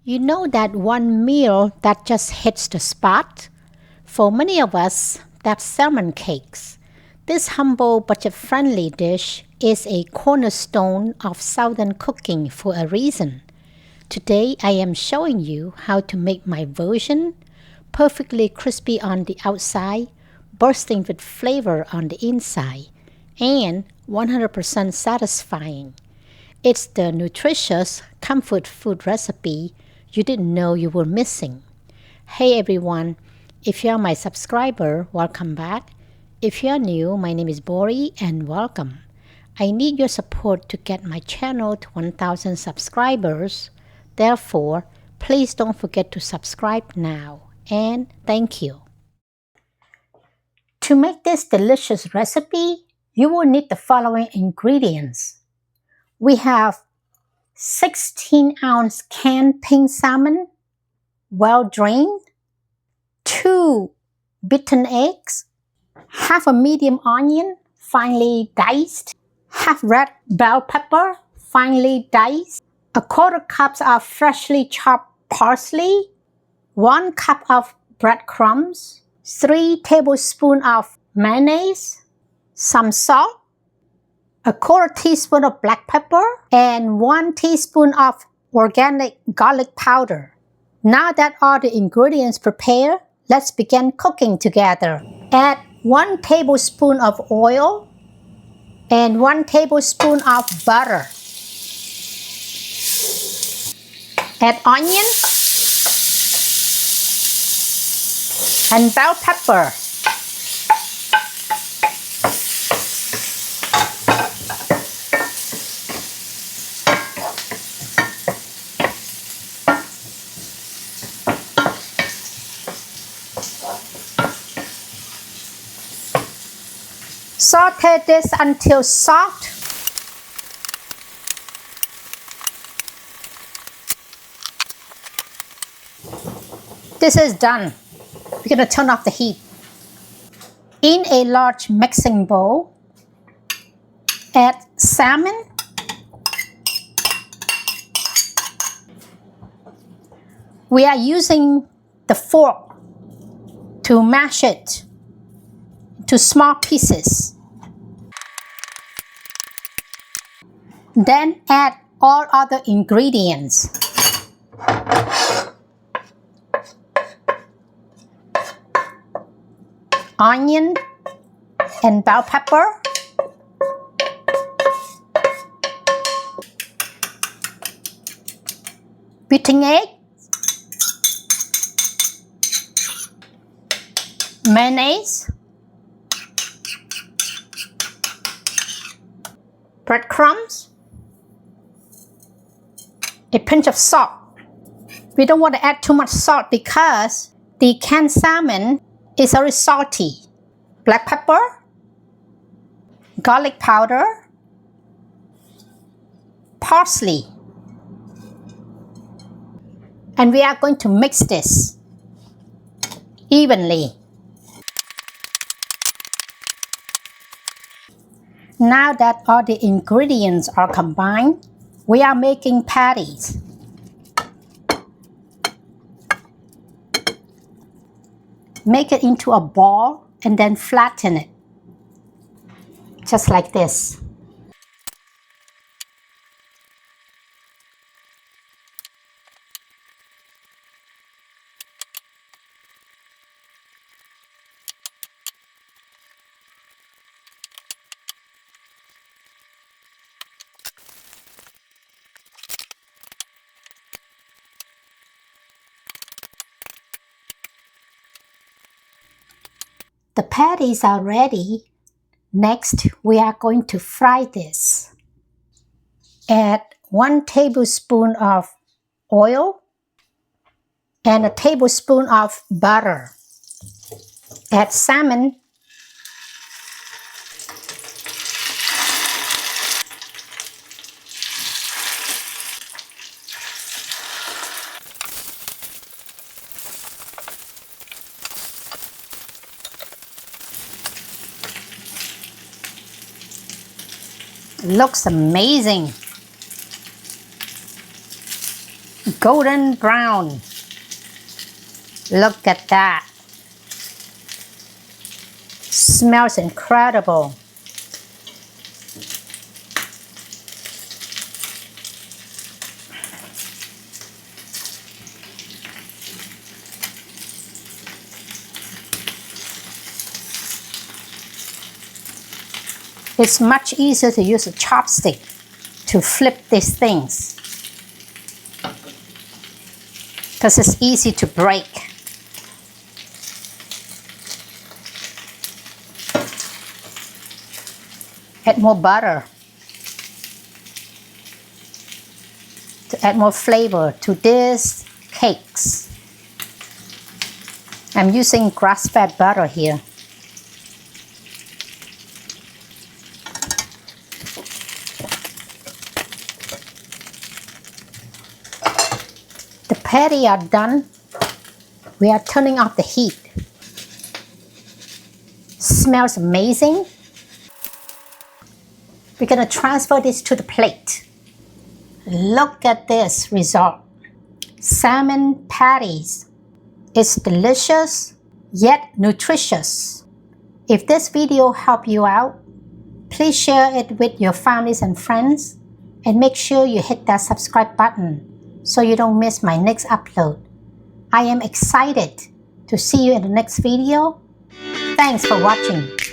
You know that one meal that just hits the spot? For many of us, that's salmon cakes. This humble budget-friendly dish is a cornerstone of Southern cooking for a reason. Today I am showing you how to make my version, perfectly crispy on the outside, bursting with flavor on the inside, and 100% satisfying. It's the nutritious comfort food recipe you didn't know you were missing. Hey everyone, if you're my subscriber, welcome back. If you're new, my name is Bori and welcome. I need your support to get my channel to 1,000 subscribers. Therefore, please don't forget to subscribe now. And thank you. To make this delicious recipe, you will need the following ingredients. We have 16-ounce canned pink salmon, well drained, 2 beaten eggs, half a medium onion, finely diced, half red bell pepper, finely diced, a quarter cup of freshly chopped parsley, 1 cup of breadcrumbs, 3 tablespoons of mayonnaise, some salt, a quarter teaspoon of black pepper, and 1 teaspoon of organic garlic powder. Now that all the ingredients prepared, let's begin cooking together. Add 1 tablespoon of oil and 1 tablespoon of butter. Add onion and bell pepper. Saute this until soft. This is done. We're going to turn off the heat. In a large mixing bowl, add salmon, we are using the fork to mash it to small pieces. Then add all other ingredients. Onion and bell pepper, beating egg, mayonnaise, breadcrumbs, a pinch of salt. We don't want to add too much salt because the canned salmon is very salty. Black pepper, garlic powder, parsley. And we are going to mix this evenly. Now that all the ingredients are combined, we are making patties. Make it into a ball and then flatten it. Just like this. The patties are ready. Next, we are going to fry this. Add 1 tablespoon of oil and a tablespoon of butter. Add salmon. Looks amazing. golden brown. Look at that. Smells incredible. It's much easier to use a chopstick to flip these things because it's easy to break. Add more butter to add more flavor to these cakes. I'm using grass-fed butter here. The patty are done. We are turning off the heat. Smells amazing. We're going to transfer this to the plate. Look at this result. Salmon patties. It's delicious yet nutritious. If this video helped you out, please share it with your families and friends and make sure you hit that subscribe button so you don't miss my next upload. I am excited to see you in the next video. Thanks for watching.